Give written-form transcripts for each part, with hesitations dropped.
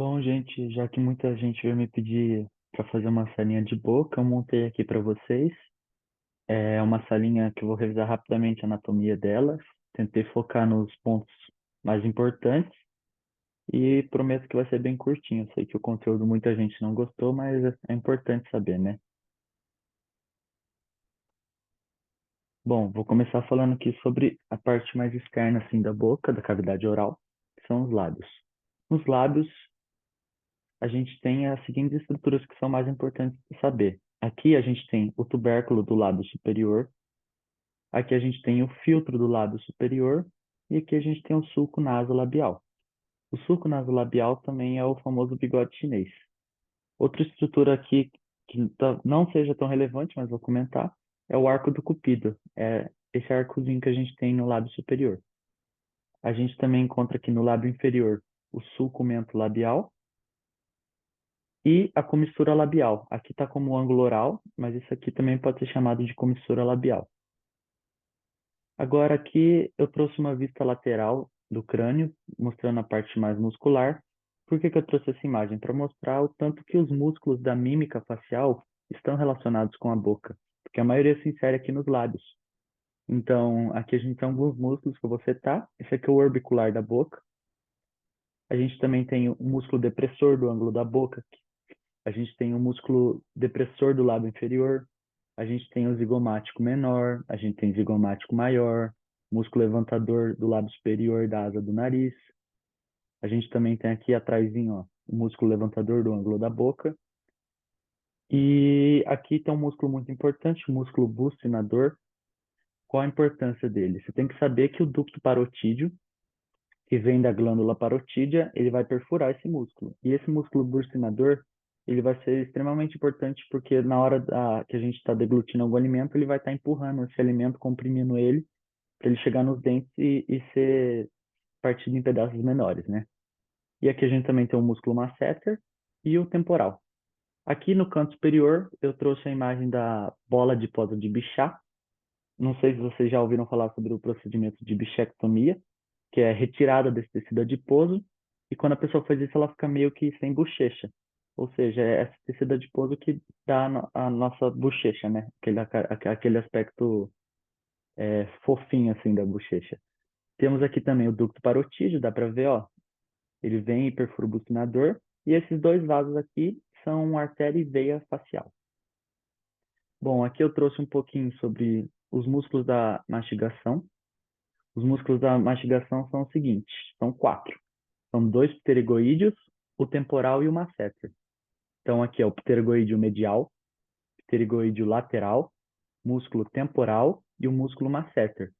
Bom, gente, já que muita gente veio me pedir para fazer uma salinha de boca, eu montei aqui para vocês. É uma salinha que eu vou revisar rapidamente a anatomia delas. Tentei focar nos pontos mais importantes e prometo que vai ser bem curtinho. Eu sei que o conteúdo muita gente não gostou, mas é importante saber, né? Bom, vou começar falando aqui sobre a parte mais externa assim da boca, da cavidade oral, que são os lábios. Nos lábios, a gente tem as seguintes estruturas que são mais importantes de saber. Aqui a gente tem o tubérculo do lábio superior, aqui a gente tem o filtro do lábio superior e aqui a gente tem o sulco nasolabial. O sulco nasolabial também é o famoso bigode chinês. Outra estrutura aqui que não seja tão relevante, mas vou comentar, é o arco do cupido. É esse arcozinho que a gente tem no lábio superior. A gente também encontra aqui no lábio inferior o sulco mentolabial e a comissura labial. Aqui está como ângulo oral, mas isso aqui também pode ser chamado de comissura labial. Agora aqui eu trouxe uma vista lateral do crânio, mostrando a parte mais muscular. Por que que eu trouxe essa imagem? Para mostrar o tanto que os músculos da mímica facial estão relacionados com a boca, porque a maioria se insere aqui nos lábios. Então, aqui a gente tem alguns músculos que eu vou setar. Esse aqui é o orbicular da boca. A gente também tem o músculo depressor do ângulo da boca, a gente tem o músculo depressor do lábio inferior, a gente tem o zigomático menor, a gente tem zigomático maior, músculo levantador do lábio superior da asa do nariz. A gente também tem aqui atrászinho, ó, o músculo levantador do ângulo da boca. E aqui tem um músculo muito importante, o músculo bustinador. Qual a importância dele? Você tem que saber que o ducto parotídeo, que vem da glândula parotídea, ele vai perfurar esse músculo. E esse músculo burstinador, ele vai ser extremamente importante porque na hora que a gente está deglutindo algum alimento, ele vai estar empurrando esse alimento, comprimindo ele, para ele chegar nos dentes e ser partido em pedaços menores, né? E aqui a gente também tem o músculo masseter e o temporal. Aqui no canto superior, eu trouxe a imagem da bola adiposa de Bichat. Não sei se vocês já ouviram falar sobre o procedimento de bichectomia, que é retirada desse tecido adiposo, e quando a pessoa faz isso, ela fica meio que sem bochecha. Ou seja, é esse tecido adiposo que dá a nossa bochecha, né? Aquele aspecto fofinho, assim, da bochecha. Temos aqui também o ducto parotídeo, dá para ver, ó. Ele vem e perfura o bucinador, e esses dois vasos aqui são artéria e veia facial. Bom, aqui eu trouxe um pouquinho sobre os músculos da mastigação. Os músculos da mastigação são os seguintes, são quatro. São dois pterygoídeos, o temporal e o masseter. Então aqui é o pterygoídeo medial, pterygoídeo lateral, músculo temporal e o músculo masseter.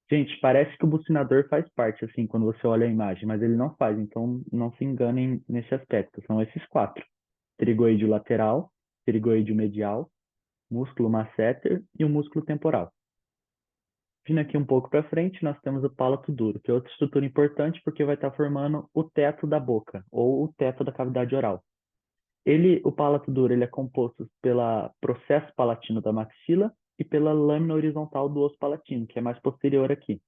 Gente, parece que o bucinador faz parte, assim, quando você olha a imagem, mas ele não faz, então não se enganem nesse aspecto. São esses quatro. Pterygoídeo lateral, pterygoídeo medial, músculo masseter e o músculo temporal. Vindo aqui um pouco para frente, nós temos o palato duro, que é outra estrutura importante porque vai estar formando o teto da boca, ou o teto da cavidade oral. O palato duro, ele é composto pelo processo palatino da maxila e pela lâmina horizontal do osso palatino, que é mais posterior aqui.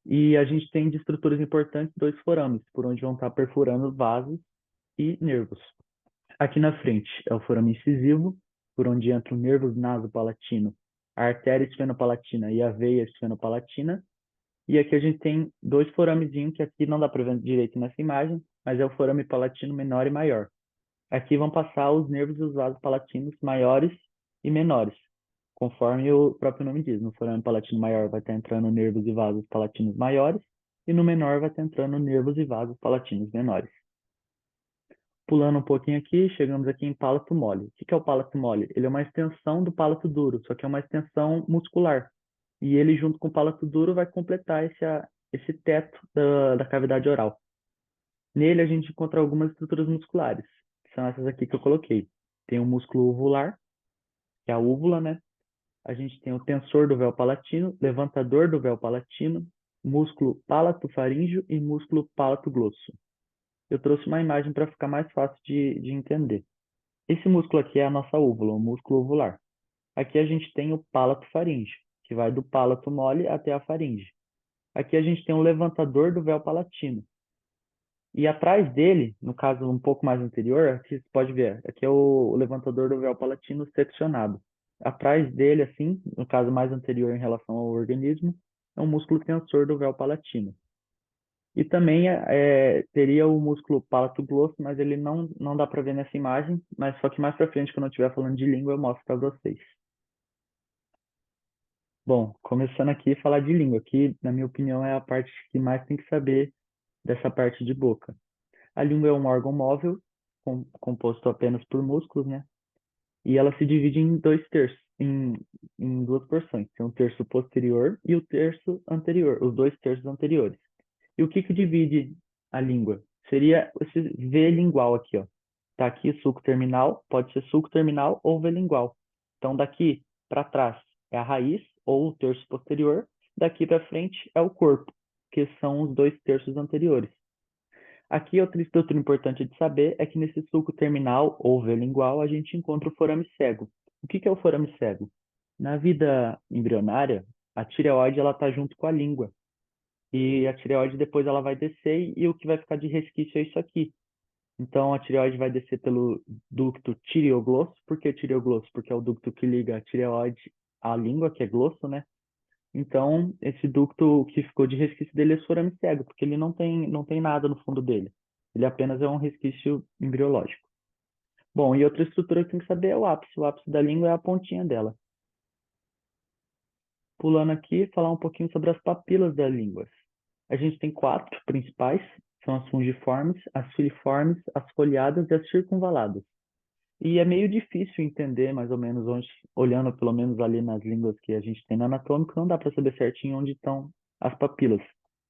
E a gente tem de estruturas importantes dois forames, por onde vão estar perfurando vasos e nervos. Aqui na frente é o forame incisivo, por onde entra o nervo nasopalatino, a artéria esfenopalatina e a veia esfenopalatina. E aqui a gente tem dois foramezinhos, que aqui não dá para ver direito nessa imagem, mas é o forame palatino menor e maior. Aqui vão passar os nervos e os vasos palatinos maiores e menores, conforme o próprio nome diz. No forame palatino maior vai estar entrando nervos e vasos palatinos maiores, e no menor vai estar entrando nervos e vasos palatinos menores. Pulando um pouquinho aqui, chegamos aqui em palato mole. O que é o palato mole? Ele é uma extensão do palato duro, só que é uma extensão muscular. E ele, junto com o palato duro, vai completar esse teto da cavidade oral. Nele, a gente encontra algumas estruturas musculares, que são essas aqui que eu coloquei. Tem o músculo uvular, que é a úvula, né? A gente tem o tensor do véu palatino, levantador do véu palatino, músculo palato-faríngeo e músculo palato-glosso. Eu trouxe uma imagem para ficar mais fácil de entender. Esse músculo aqui é a nossa úvula, o músculo uvular. Aqui a gente tem o palato faríngeo, que vai do palato mole até a faringe. Aqui a gente tem o levantador do véu palatino. E atrás dele, no caso um pouco mais anterior, aqui você pode ver, aqui é o levantador do véu palatino seccionado. Atrás dele, assim, no caso mais anterior em relação ao organismo, é um músculo tensor do véu palatino. E também teria o músculo palato-glosso, mas ele não dá para ver nessa imagem, mas só que mais para frente, quando eu estiver falando de língua, eu mostro para vocês. Bom, começando aqui a falar de língua, que na minha opinião é a parte que mais tem que saber dessa parte de boca. A língua é um órgão móvel, composto apenas por músculos, né? E ela se divide em dois terços, em duas porções. Tem um terço posterior e o terço anterior, os dois terços anteriores. E o que que divide a língua? Seria esse V lingual aqui, ó. Tá aqui sulco terminal, pode ser sulco terminal ou V lingual. Então daqui para trás é a raiz ou o terço posterior, daqui para frente é o corpo, que são os dois terços anteriores. Aqui, outra estrutura importante de saber é que nesse sulco terminal ou V-lingual a gente encontra o forame cego. O que que é o forame cego? Na vida embrionária, a tireoide ela está junto com a língua. E a tireoide depois ela vai descer e o que vai ficar de resquício é isso aqui. Então a tireoide vai descer pelo ducto tireoglosso. Por que tireoglosso? Porque é o ducto que liga a tireoide à língua, que é glosso, né? Então, esse ducto que ficou de resquício dele é esse forame cego, porque ele não tem nada no fundo dele. Ele apenas é um resquício embriológico. Bom, e outra estrutura que tem que saber é o ápice. O ápice da língua é a pontinha dela. Pulando aqui, falar um pouquinho sobre as papilas da língua. A gente tem quatro principais, são as fungiformes, as filiformes, as foliadas e as circunvaladas. E é meio difícil entender, mais ou menos, onde, olhando pelo menos ali nas línguas que a gente tem no anatômico, não dá para saber certinho onde estão as papilas.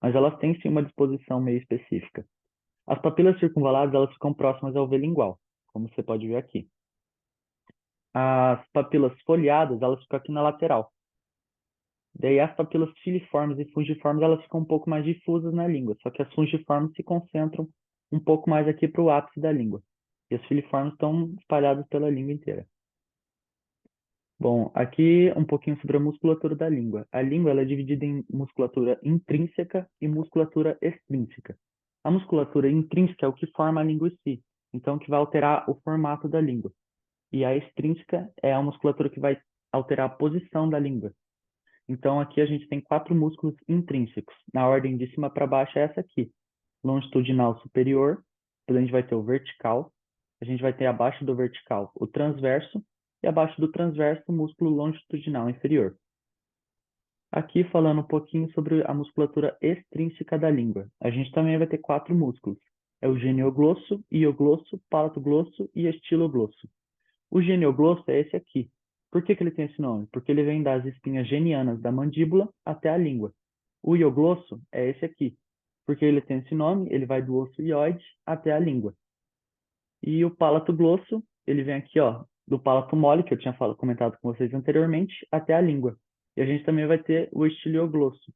Mas elas têm sim uma disposição meio específica. As papilas circunvaladas, elas ficam próximas ao V-lingual, como você pode ver aqui. As papilas foliadas, elas ficam aqui na lateral. Daí as papilas filiformes e fungiformes, elas ficam um pouco mais difusas na língua, só que as fungiformes se concentram um pouco mais aqui para o ápice da língua. E as filiformes estão espalhadas pela língua inteira. Bom, aqui um pouquinho sobre a musculatura da língua. A língua ela é dividida em musculatura intrínseca e musculatura extrínseca. A musculatura intrínseca é o que forma a língua em si, então que vai alterar o formato da língua. E a extrínseca é a musculatura que vai alterar a posição da língua. Então aqui a gente tem quatro músculos intrínsecos. Na ordem de cima para baixo é essa aqui. Longitudinal superior, depois a gente vai ter o vertical, a gente vai ter abaixo do vertical o transverso e abaixo do transverso o músculo longitudinal inferior. Aqui falando um pouquinho sobre a musculatura extrínseca da língua. A gente também vai ter quatro músculos. É o genioglosso, ioglosso, palatoglosso e estiloglosso. O genioglosso é esse aqui. Por que que ele tem esse nome? Porque ele vem das espinhas genianas da mandíbula até a língua. O ioglosso é esse aqui. Porque ele tem esse nome, ele vai do osso ióide até a língua. E o palato glosso, ele vem aqui, ó, do palato mole, que eu tinha comentado com vocês anteriormente, até a língua. E a gente também vai ter o estiloglosso.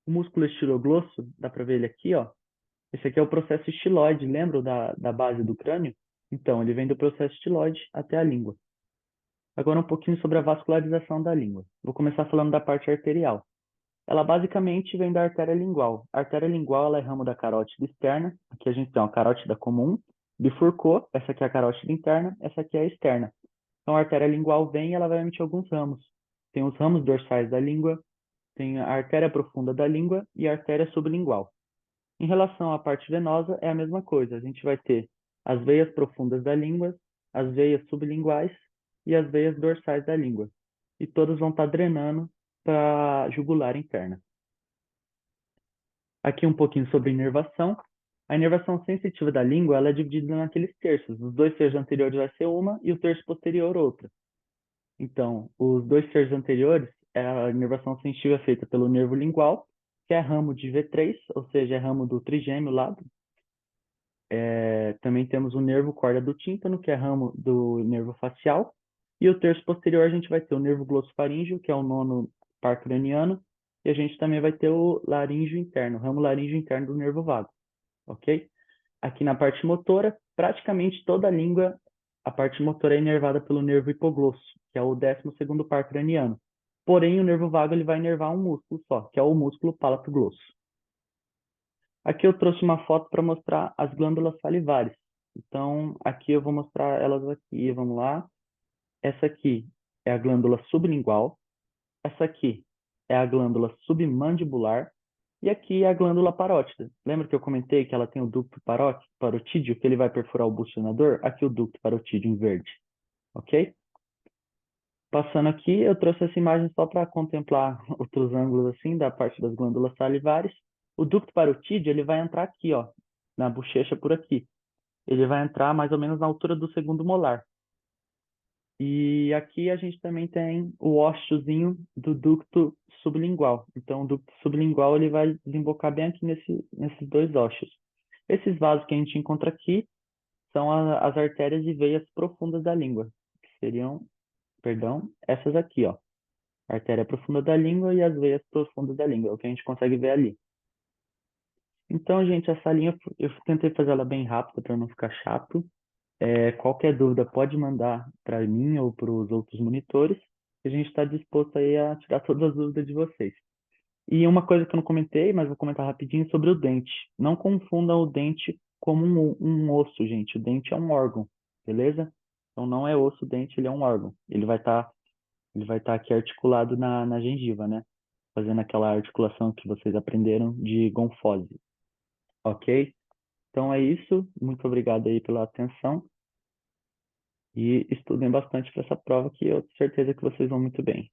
O músculo estiloglosso, dá para ver ele aqui, ó. Esse aqui é o processo estiloide, lembra da base do crânio? Então, ele vem do processo estiloide até a língua. Agora um pouquinho sobre a vascularização da língua. Vou começar falando da parte arterial. Ela basicamente vem da artéria lingual. A artéria lingual ela é ramo da carótida externa. Aqui a gente tem a carótida comum, bifurcou, essa aqui é a carótida interna, essa aqui é a externa. Então a artéria lingual vem e ela vai emitir alguns ramos. Tem os ramos dorsais da língua, tem a artéria profunda da língua e a artéria sublingual. Em relação à parte venosa, é a mesma coisa. A gente vai ter as veias profundas da língua, as veias sublinguais e as veias dorsais da língua. E todas vão estar drenando para a jugular interna. Aqui um pouquinho sobre inervação. A inervação sensitiva da língua ela é dividida naqueles terços. Os dois terços anteriores vai ser uma e o terço posterior outra. Então, os dois terços anteriores, a inervação sensitiva é feita pelo nervo lingual, que é ramo de V3, ou seja, é ramo do trigêmeo lá. Também temos o nervo corda do tímpano, que é ramo do nervo facial. E o terço posterior a gente vai ter o nervo glossofaríngeo, que é o nono par craniano. E a gente também vai ter o laríngeo interno, o ramo laríngeo interno do nervo vago, ok? Aqui na parte motora, praticamente toda a língua, a parte motora é inervada pelo nervo hipoglosso, que é o 12º par craniano. Porém, o nervo vago ele vai inervar um músculo só, que é o músculo palato-glosso. Aqui eu trouxe uma foto para mostrar as glândulas salivares. Então, aqui eu vou mostrar elas aqui. Vamos lá. Essa aqui é a glândula sublingual. Essa aqui é a glândula submandibular. E aqui é a glândula parótida. Lembra que eu comentei que ela tem o ducto parotídeo, que ele vai perfurar o bucinador? Aqui o ducto parotídeo em verde, ok? Passando aqui, eu trouxe essa imagem só para contemplar outros ângulos assim da parte das glândulas salivares. O ducto parotídeo, ele vai entrar aqui, ó, na bochecha por aqui. Ele vai entrar mais ou menos na altura do segundo molar. E aqui a gente também tem o ósseozinho do ducto sublingual. Então, o ducto sublingual ele vai desembocar bem aqui nesses dois ósseos. Esses vasos que a gente encontra aqui são as artérias e veias profundas da língua, que seriam, perdão, essas aqui, ó. A artéria profunda da língua e as veias profundas da língua, é o que a gente consegue ver ali. Então, gente, essa linha eu tentei fazer ela bem rápida para não ficar chato. Qualquer dúvida pode mandar para mim ou para os outros monitores. A gente está disposto aí a tirar todas as dúvidas de vocês. E uma coisa que eu não comentei, mas vou comentar rapidinho sobre o dente. Não confundam o dente como um osso, gente. O dente é um órgão, beleza? Então não é osso o dente, ele é um órgão. Ele vai tá aqui articulado na gengiva, né? Fazendo aquela articulação que vocês aprenderam de gonfose, ok? Então é isso. Muito obrigado aí pela atenção. E estudem bastante para essa prova que eu tenho certeza que vocês vão muito bem.